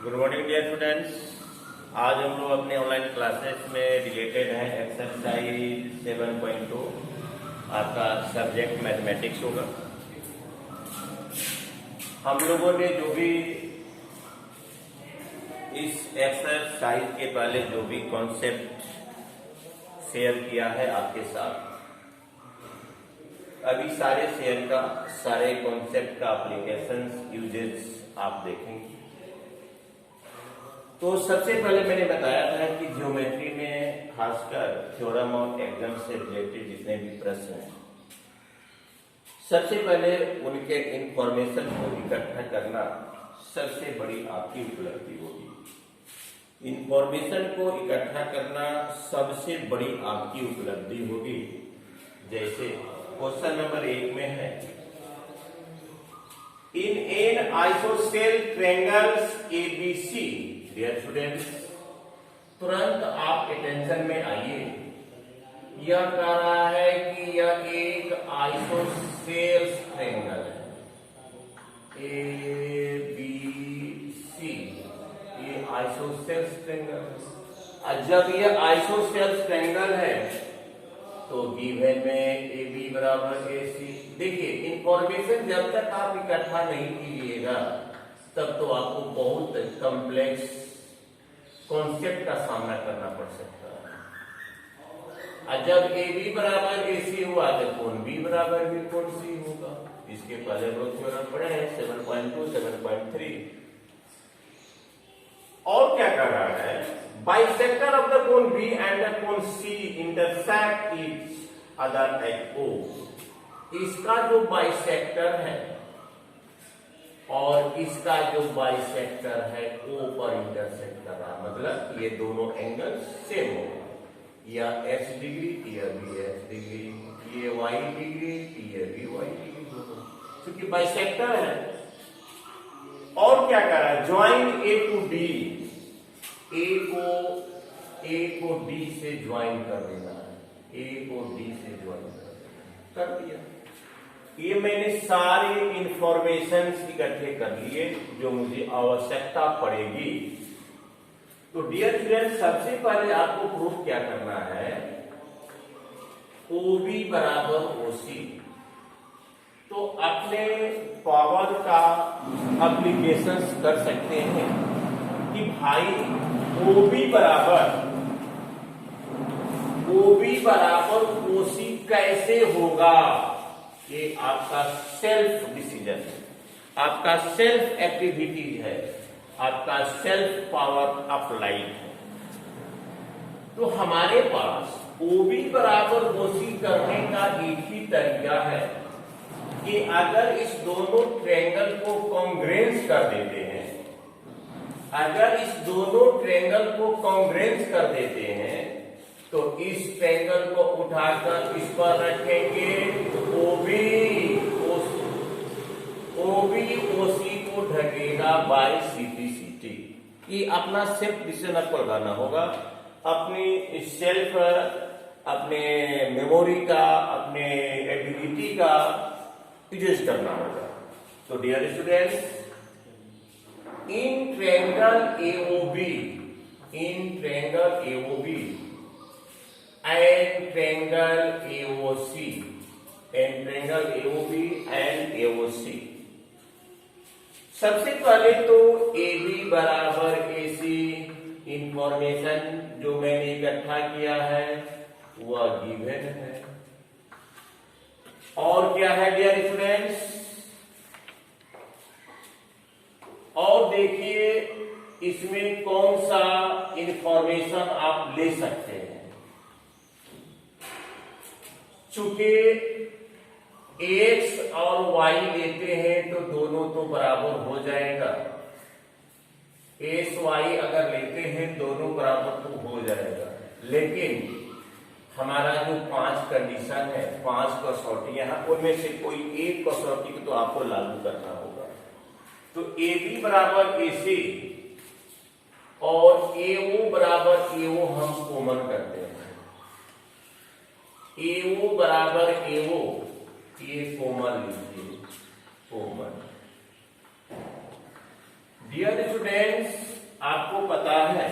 Good morning dear students. आज हम लोग अपने ऑनलाइन क्लासेस में रिलेटेड हैं एक्सरसाइज 7.2। आपका सब्जेक्ट मैथमेटिक्स होगा। हम लोगों ने जो भी इस एक्सरसाइज के पहले जो भी कॉन्सेप्ट शेयर किया है आपके साथ, अभी सारे कॉन्सेप्ट का एप्लीकेशंस यूजेस आप देखेंगे। तो सबसे पहले मैंने बताया था कि ज्योमेट्री में खासकर थ्योरम और एग्जाम से रिलेटेड जितने भी प्रश्न हैं, सबसे पहले उनके इंफॉर्मेशन को इकट्ठा करना सबसे बड़ी आपकी उपलब्धि होगी। इंफॉर्मेशन को इकट्ठा करना सबसे बड़ी आपकी उपलब्धि होगी। जैसे क्वेश्चन नंबर 1 में है, in an isosceles triangles ABC. Dear students, तुरंत आप अटेंशन में आइए। यह कह रहा है कि यह एक आइसोसेल्स ट्रायंगल है, ए बी सी। ये आइसोसेल्स ट्रायंगल है। और जब यह आइसोसेल्स ट्रायंगल है तो गिवन में ए बी बराबर ए सी। देखिए, इंफॉर्मेशन जब तक आप इकट्ठा नहीं कीजिएगा तब तो आपको बहुत कॉम्प्लेक्स कॉन्सेप्ट का सामना करना पड़ सकता है। और जब ए बी बराबर ए सी हुआ तो कौन बी बराबर भी कौन सी होगा। इसके पहले हम लोग थ्योरम पढ़े हैं 7.2, 7.3। और क्या कर रहा है, बाइसेक्टर ऑफ द कोन बी एंड द कोन C intersect each other at O. इसका जो बाइसेक्टर है और इसका जो बाइसेक्टर है ओ पर इंटरसेक्ट कर रहा, मतलब ये दोनों एंगल सेम होगा। या x डिग्री, यह भी x डिग्री, ये y डिग्री, यह भी y डिग्री होगा, क्योंकि बाइसेक्टर है। और क्या कर रहा है, ज्वाइन ए टू डी। ए को डी से ज्वाइन कर देना है, ए को डी से ज्वाइन कर दिया। ये मैंने सारे इंफॉर्मेशन इकट्ठे कर लिए जो मुझे आवश्यकता पड़ेगी। तो डियर स्टूडेंट, सबसे पहले आपको प्रूफ क्या करना है, OB बराबर OC। तो अपने पावर का एप्लीकेशन कर सकते हैं कि भाई OB बराबर OC कैसे होगा। ये आपका सेल्फ डिसीजन है, आपका सेल्फ एक्टिविटी है, आपका सेल्फ पावर अप्लाइड है। तो हमारे पास OB बराबर OC करने का एक ही तरीका है कि अगर इस दोनों ट्रायंगल को कॉन्ग्रुएंस कर देते हैं, तो इस ट्रायंगल को उठाकर इस पर रखेंगे, OB OC को ढकेगा बाय सीपीसीटी। ये अपना सेल्फ डिसीजन आपको लगाना होगा, अपनी सेल्फ, अपने मेमोरी का, अपने एबिलिटी का यूज करना होगा। तो dear students, in triangle AOB and triangle AOB and AOC। सबसे पहले तो AB बराबर AC इंफॉर्मेशन जो मैंने इकट्ठा किया है वह गिवन है। और क्या है डियर स्टूडेंट्स, और देखिए इसमें कौन सा इंफॉर्मेशन आप ले सकते हैं। चूंकि x और y लेते हैं तो दोनों तो बराबर हो जाएगा। SY अगर लेते हैं दोनों बराबर तो हो जाएगा, लेकिन हमारा जो 5 कंडीशन है, 5 कसौटियां हैं, उनमें से कोई एक कसौटी को तो आपको लागू करना होगा। तो AB बराबर AC और AO बराबर AO हम कॉमन करते हैं। AO बराबर AO, ये कॉमन लीजिए, कॉमन। डियर स्टूडेंट्स, आपको पता है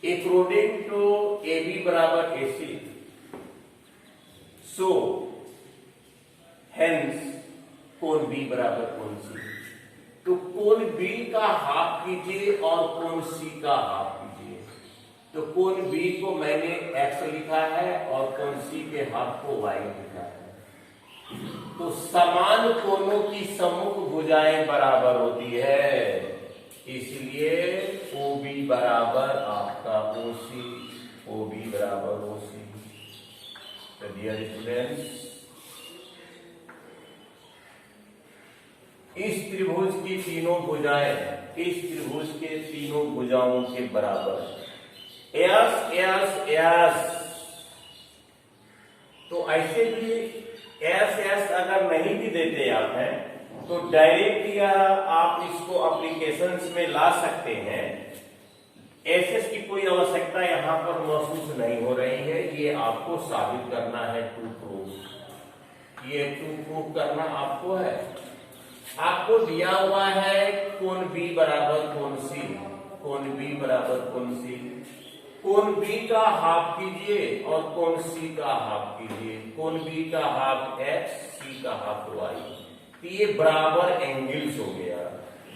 अकॉर्डिंग टू ए बी बराबर ए सी, सो हेंस कोण बी बराबर कोण सी। तो कोण बी का हाफ कीजिए और कोण सी का हाफ कीजिए। तो कोण बी को मैंने x लिखा है और कोण सी के हाफ को y लिखा है। तो समान कोणों की सम्मुख भुजाएं बराबर होती है, इसलिए OB बराबर आपका OC, OB बराबर OC। तो डियर स्टूडेंट्स, इस त्रिभुज की तीनों भुजाएं इस त्रिभुज के तीनों भुजाओं के बराबर यस यस यस। तो ऐसे भी एस एस अगर नहीं भी देते आप हैं तो डायरेक्ट या आप इसको एप्लीकेशंस में ला सकते हैं। एसएस की कोई आवश्यकता यहां पर महसूस नहीं हो रही है, ये आपको साबित करना है, टू प्रूफ। ये टू प्रूफ करना आपको है। आपको दिया हुआ है कोण बी बराबर कोण सी, कोण बी बराबर कोण सी। कोण बी का हाफ कीजिए और कोण सी का हाफ कीजिए। कोण बी का हाफ x, सी का हाफ y। तो ये बराबर एंगल्स हो गया।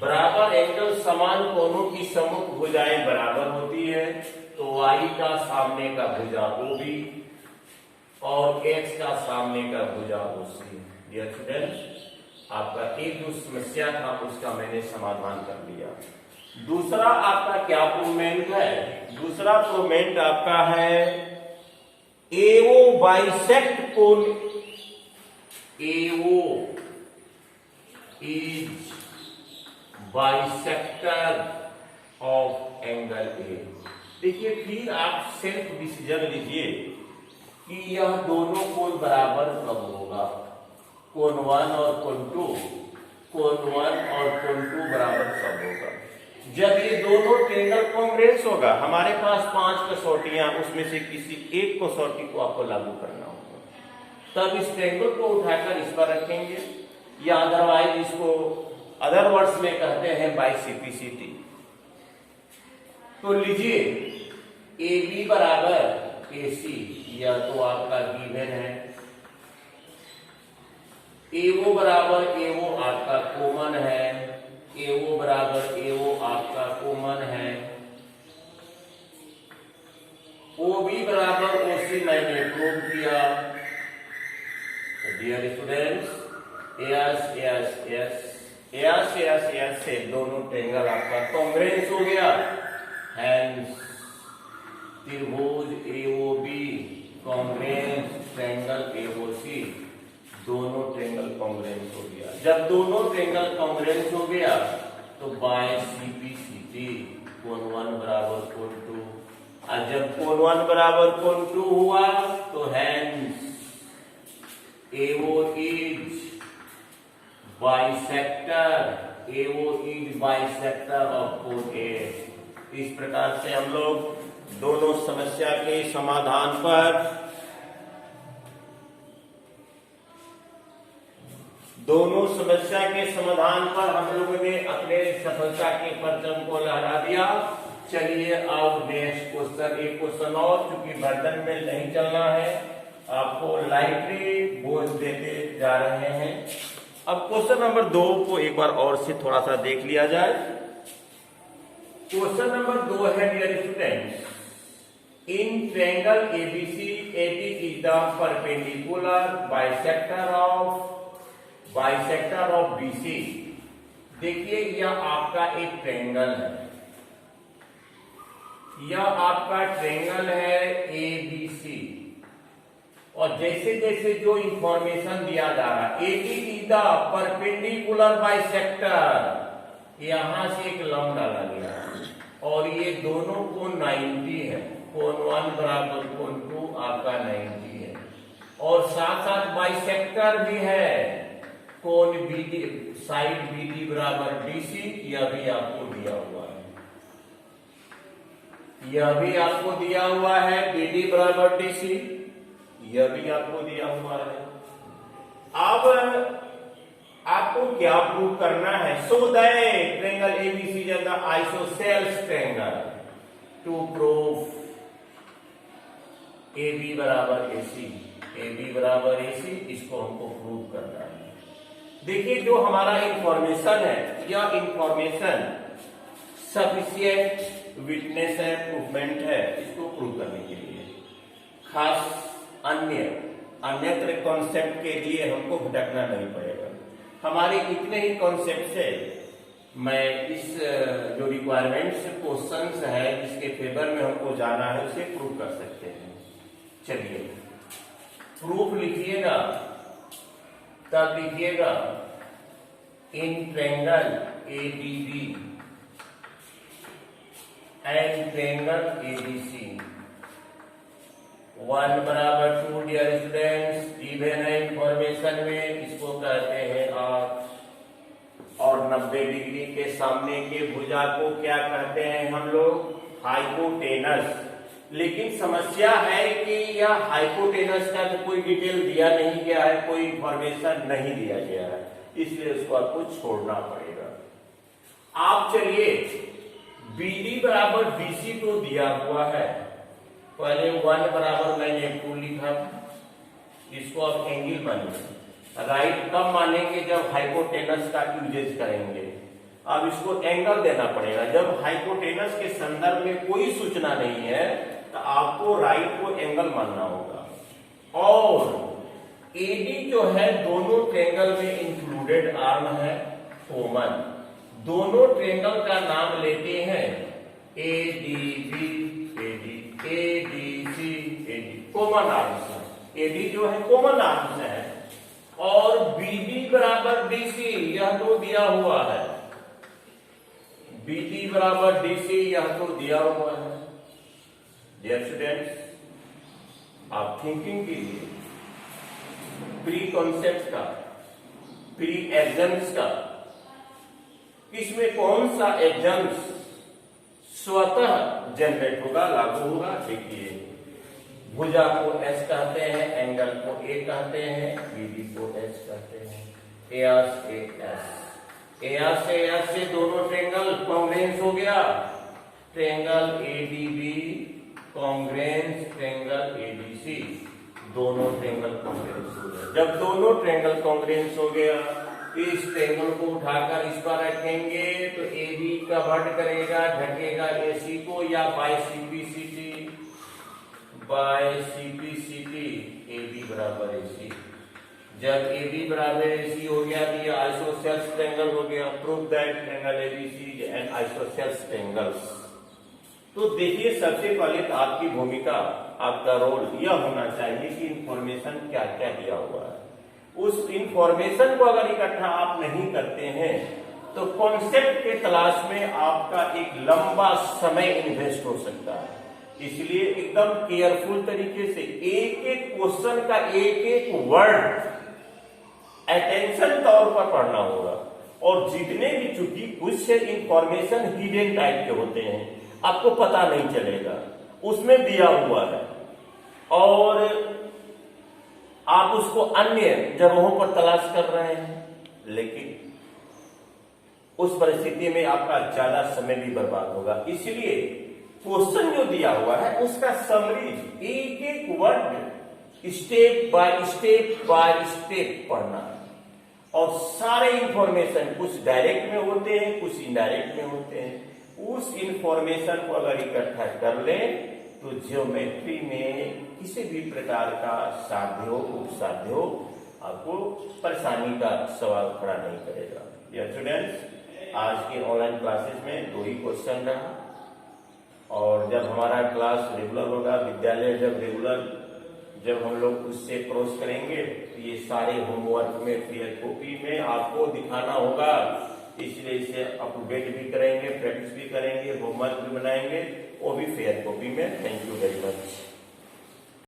बराबर एंगल समान कोणों की सम्मुख भुजाएं बराबर होती है। तो y का सामने का भुजा OB और x का सामने का भुजा OC। डियर स्टूडेंट्स, आपका एक जो समस्या था उसका मैंने समाधान कर दिया। दूसरा आपका क्या प्रूवमेंट है? दूसरा प्रूवमेंट आपका है AO बाइसेक्ट कोण, AO is bisector of angle A। देखिए, फिर आप सेल्फ डिसीजन लीजिए कि यह दोनों कोण बराबर कब होगा। कोण 1 और कोण 2, कोण 1 और कोण 2 बराबर कब होगा? जब ये दोनों ट्रायंगल कांग्रुएंस होगा। हमारे पास 5 कसौटियां, उसमें से किसी एक कसौटी को आपको लागू करना होगा। तब इस ट्रायंगल को उठाकर इस पर रखेंगे, या अदरवाइज इसको अदर वर्ड्स में कहते हैं बाइसेक्टिसिटी। तो लीजिए AB बराबर AC, यह तो आपका गिवन है। AO बराबर AO आपका कॉमन है। AO बराबर AO आपका कॉमन है। OB बराबर OC मैंने प्रूव किया। Dear students, yes yes yes yes yes yes से दोनों ट्रायंगल आपका कांग्रुएंस हो गया। हेंस त्रिभुज AOB कांग्रुएंस ट्रायंगल AOC, दोनों ट्रायंगल कांग्रुएंस हो गया। जब दोनों ट्रायंगल कांग्रुएंस हो गया तो बाय CPCT कोण 1 बराबर कोण 2। और जब कोण 1 बराबर कोण 2 हुआ तो hence AO is bisector, AO is bisector of कोण A। इस प्रकार से हम लोग दोनों समस्या के समाधान पर हम लोगों ने अपने सफलता के परचम को लहरा दिया। चलिए अब नेक्स्ट क्वेश्चन, एक क्वेश्चन और, चूंकि बर्तन में नहीं चलना है, आपको लाइटली बोझ देते जा रहे हैं। अब क्वेश्चन नंबर 2 को एक बार और से थोड़ा सा देख लिया जाए। क्वेश्चन नंबर 2 है, dear students, in triangle ABC, AB is the perpendicular bisector of BC। देखिए, यह आपका एक ट्रायंगल है, यह आपका ट्रायंगल है ABC। और जैसे जैसे जो इंफॉर्मेशन दिया जा रहा है, AB is the perpendicular bisector, यहां से एक लंब डाला गया और ये दोनों कोण 90 है। कोण 1 बराबर कोण 2 आपका 90 है। और साथ साथ बाइसेक्टर भी है, कोण BD, साइड BD बराबर BC, यह भी आपको दिया हुआ है। यह भी आपको दिया हुआ है, BD बराबर DC, यह भी आपको दिया हुआ है। अब आपको क्या प्रूव करना है? So that triangle ABC is the isosceles triangle. To prove AB बराबर AC, AB बराबर AC, इसको हमको प्रूव करना है। देखिए जो हमारा इंफॉर्मेशन है, यह इंफॉर्मेशन सफिशिएंट विटनेस है, प्रूवमेंट है इसको प्रूव करने के लिए। खास अन्यत्र कॉन्सेप्ट के लिए हमको भटकना नहीं पड़ेगा। हमारे इतने ही कॉन्सेप्ट से मैं इस जो रिक्वायरमेंट्स क्वेश्चंस है जिसके फेवर में हमको जाना है उसे प्रूव कर सकते हैं। चलिए प्रूफ लिखिएगा, तब लिखिएगा in triangle ABB and triangle ABC 1 बराबर 2 डियर स्टूडेंट्स, गिवन है इंफॉर्मेशन में इसको कहते हैं आर्क और 90 डिग्री के सामने के भुजा को क्या कहते हैं हम लोग? हाइपोटेनस। लेकिन समस्या है कि यह हाइपोटेनस का तो कोई डिटेल दिया नहीं गया है, कोई इंफॉर्मेशन नहीं दिया गया है, इसलिए उसको आपको छोड़ना पड़ेगा। आप चलिए BD बराबर BC तो दिया हुआ है, पहले 1 बराबर मैंने 2 लिखा, इसको आप एंगल मानिए। राइट कब मानेंगे? जब हाइपोटेनस का यूजेज करेंगे। अब इसको एंगल देना पड़ेगा। जब हाइपोटेनस के संदर्भ में कोई सूचना नहीं है तो आपको राइट को एंगल मानना होगा। और AD जो है दोनों ट्रायंगल में इंक्लूडेड आर्म है, कॉमन। दोनों ट्रायंगल का नाम लेते हैं ADB, ADC, AD, common arms है। AD जो है कॉमन आर्म्स है। और BD बराबर DC यह तो दिया हुआ है, BD बराबर DC यह तो दिया हुआ है। डियर स्टूडेंट्स आप थिंकिंग कीजिए, प्री कॉन्सेप्ट का, प्री एग्जाम्स का, इसमें कौन सा एग्जाम्स स्वतः जनरेट होगा, लागू होगा? देखिए भुजा को S कहते हैं, एंगल को A कहते हैं, BD को H कहते हैं। AR से S से दोनों ट्रायंगल कॉन्ग्रुएंस हो गया। Triangle ADB congruence triangle ABC, दोनों ट्रायंगल कॉन्ग्रुएंस हो गया। जब दोनों ट्रायंगल कॉन्ग्रुएंस हो गया, इस ट्रायंगल को उठाकर इस पर रखेंगे तो AB कवर्ड करेगा, ढकेगा AC को, या बाय CP AB बराबर AC। जब AB बराबर AC हो गया तो ये आइसोसेल्स ट्रायंगल हो गया। Prove that triangle ABC and isosceles triangles. तो देखिए सबसे पहले तो आपकी भूमिका, आपका रोल यह होना चाहिए कि इंफॉर्मेशन क्या क्या दिया हुआ है। उस इंफॉर्मेशन को अगर इकट्ठा आप नहीं करते हैं तो कॉन्सेप्ट के तलाश में आपका एक लंबा समय इन्वेस्ट हो सकता है। इसलिए एकदम केयरफुल तरीके से एक एक क्वेश्चन का एक एक वर्ड अटेंशन तौर पर पढ़ना होगा। और जितने भी, चूंकि कुछ इंफॉर्मेशन हिडन टाइप के होते हैं, आपको पता नहीं चलेगा, उसमें दिया हुआ है और आप उसको अन्य जगहों पर तलाश कर रहे हैं, लेकिन उस परिस्थिति में आपका ज्यादा समय भी बर्बाद होगा। इसलिए क्वेश्चन जो दिया हुआ है उसका समरी एक एक वर्ड स्टेप बाय स्टेप पढ़ना है। और सारे इंफॉर्मेशन कुछ डायरेक्ट में होते हैं, कुछ इनडायरेक्ट में होते हैं। उस इंफॉर्मेशन को अगर इकट्ठा कर लें तो ज्योमेट्री में किसी भी प्रकार का साध्य हो, उपसाध्य हो, आपको परेशानी का सवाल खड़ा नहीं करेगा। डियर स्टूडेंट्स आज के ऑनलाइन क्लासेस में 2 ही क्वेश्चन रहा। और जब हमारा क्लास रेगुलर होगा, विद्यालय जब हम लोग उससे क्रॉस करेंगे तो ये सारे होमवर्क में, फेयर कॉपी में आपको दिखाना होगा। इसलिए इसे अपडेट भी करेंगे, प्रैक्टिस भी करेंगे, होमवर्क भी बनाएंगे, वो भी फेयर कॉपी में। Thank you very much.